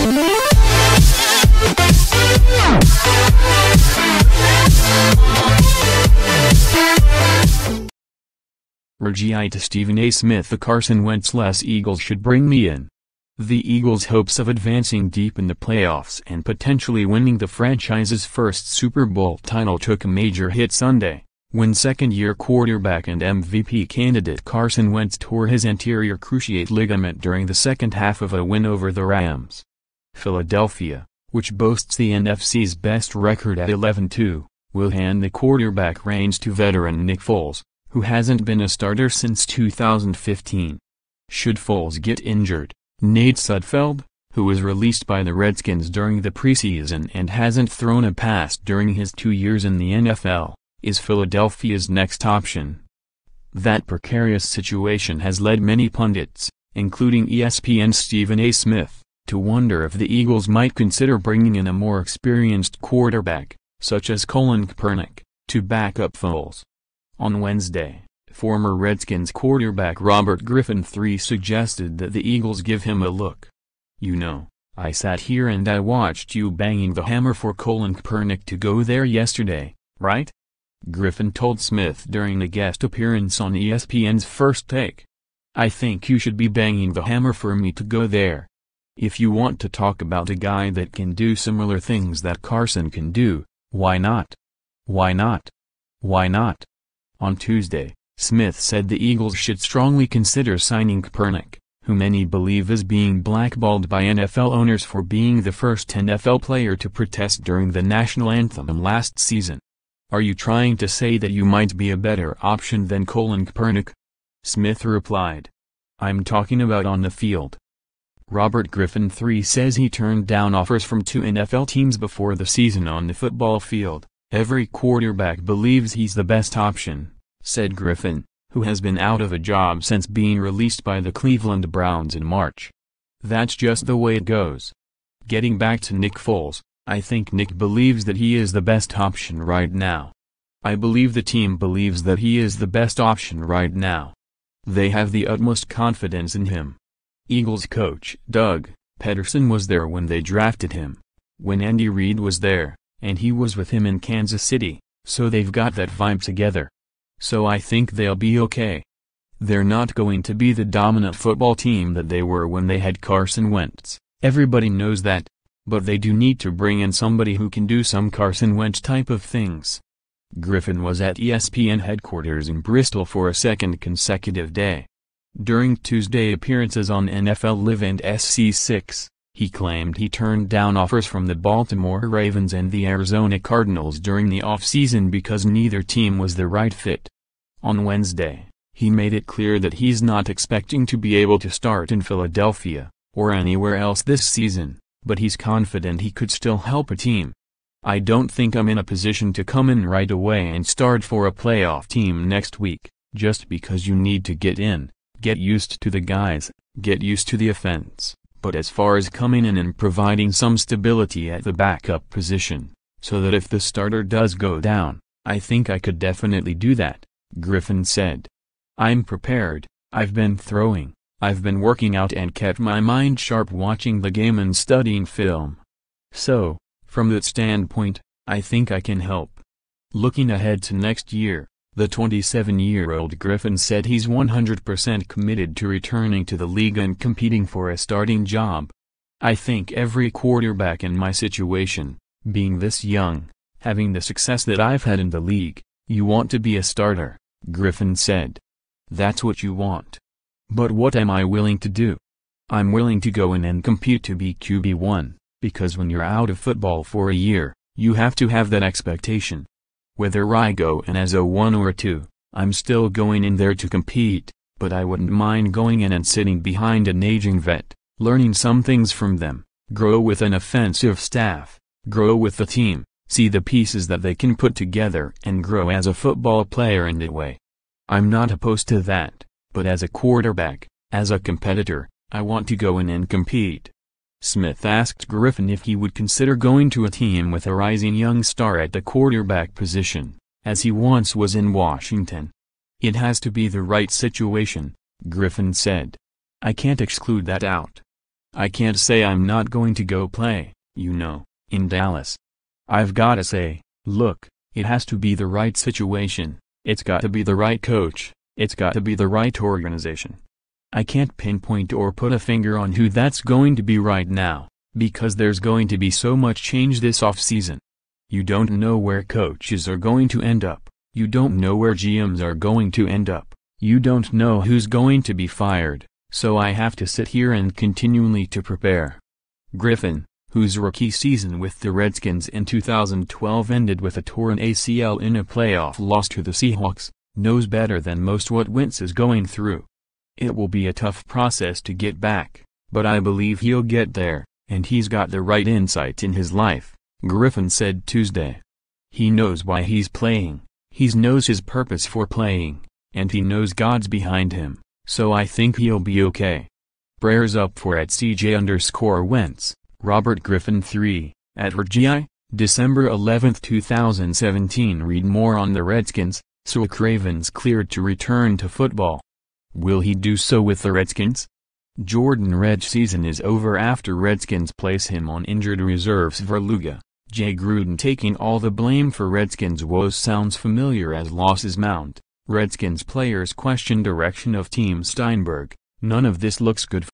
RGIII Stephen A. Smith. The Carson Wentz-less Eagles should bring me in. The Eagles' hopes of advancing deep in the playoffs and potentially winning the franchise's first Super Bowl title took a major hit Sunday, when second-year quarterback and MVP candidate Carson Wentz tore his anterior cruciate ligament during the second half of a win over the Rams. Philadelphia, which boasts the NFC's best record at 11-2, will hand the quarterback reins to veteran Nick Foles, who hasn't been a starter since 2015. Should Foles get injured, Nate Sudfeld, who was released by the Redskins during the preseason and hasn't thrown a pass during his 2 years in the NFL, is Philadelphia's next option. That precarious situation has led many pundits, including ESPN's Stephen A. Smith, to wonder if the Eagles might consider bringing in a more experienced quarterback, such as Colin Kaepernick, to back up Foles. On Wednesday, former Redskins quarterback Robert Griffin III suggested that the Eagles give him a look. "You know, I sat here and I watched you banging the hammer for Colin Kaepernick to go there yesterday, right?" Griffin told Smith during a guest appearance on ESPN's First Take. "I think you should be banging the hammer for me to go there. If you want to talk about a guy that can do similar things that Carson can do, why not? Why not? Why not?" On Tuesday, Smith said the Eagles should strongly consider signing Kaepernick, who many believe is being blackballed by NFL owners for being the first NFL player to protest during the national anthem last season. "Are you trying to say that you might be a better option than Colin Kaepernick?" Smith replied. "I'm talking about on the field." Robert Griffin III says he turned down offers from 2 NFL teams before the season. "On the football field, every quarterback believes he's the best option," said Griffin, who has been out of a job since being released by the Cleveland Browns in March. "That's just the way it goes." Getting back to Nick Foles, "I think Nick believes that he is the best option right now. I believe the team believes that he is the best option right now. They have the utmost confidence in him." Eagles coach Doug Peterson was there when they drafted him, when Andy Reid was there, and he was with him in Kansas City, so they've got that vibe together. "So I think they'll be okay. They're not going to be the dominant football team that they were when they had Carson Wentz, everybody knows that, but they do need to bring in somebody who can do some Carson Wentz type of things." Griffin was at ESPN headquarters in Bristol for a second consecutive day. During Tuesday appearances on NFL Live and SC6, he claimed he turned down offers from the Baltimore Ravens and the Arizona Cardinals during the offseason because neither team was the right fit. On Wednesday, he made it clear that he's not expecting to be able to start in Philadelphia, or anywhere else this season, but he's confident he could still help a team. "I don't think I'm in a position to come in right away and start for a playoff team next week, just because you need to get in, get used to the guys, get used to the offense. But as far as coming in and providing some stability at the backup position, so that if the starter does go down, I think I could definitely do that," Griffin said. "I'm prepared, I've been throwing, I've been working out and kept my mind sharp watching the game and studying film. So, from that standpoint, I think I can help." Looking ahead to next year, the 27-year-old Griffin said he's 100% committed to returning to the league and competing for a starting job. "I think every quarterback in my situation, being this young, having the success that I've had in the league, you want to be a starter," Griffin said. "That's what you want. But what am I willing to do? I'm willing to go in and compete to be QB1, because when you're out of football for a year, you have to have that expectation. Whether I go in as a 1 or a 2, I'm still going in there to compete, but I wouldn't mind going in and sitting behind an aging vet, learning some things from them, grow with an offensive staff, grow with the team, see the pieces that they can put together and grow as a football player in that way. I'm not opposed to that, but as a quarterback, as a competitor, I want to go in and compete." Smith asked Griffin if he would consider going to a team with a rising young star at the quarterback position, as he once was in Washington. "It has to be the right situation," Griffin said. "I can't exclude that out. I can't say I'm not going to go play, in Dallas. I've gotta say, look, it has to be the right situation, it's got to be the right coach, it's got to be the right organization. I can't pinpoint or put a finger on who that's going to be right now, because there's going to be so much change this offseason. You don't know where coaches are going to end up, you don't know where GMs are going to end up, you don't know who's going to be fired, so I have to sit here and continually to prepare. Griffin, whose rookie season with the Redskins in 2012 ended with a torn ACL in a playoff loss to the Seahawks, knows better than most what Wentz is going through. It will be a tough process to get back, but I believe he'll get there, and he's got the right insight in his life, Griffin said Tuesday. He knows why he's playing, he knows his purpose for playing, and he knows God's behind him, so I think he'll be okay. Prayers up for @CJ_Wentz, Robert Griffin III, at RGIII, December 11, 2017. Read more on the Redskins. So Craven's cleared to return to football. Will he do so with the Redskins? Jordan Reed's season is over after Redskins place him on injured reserves. Verluga, Jay Gruden taking all the blame for Redskins' woes sounds familiar as losses mount. Redskins players question direction of Team Steinberg. None of this looks good.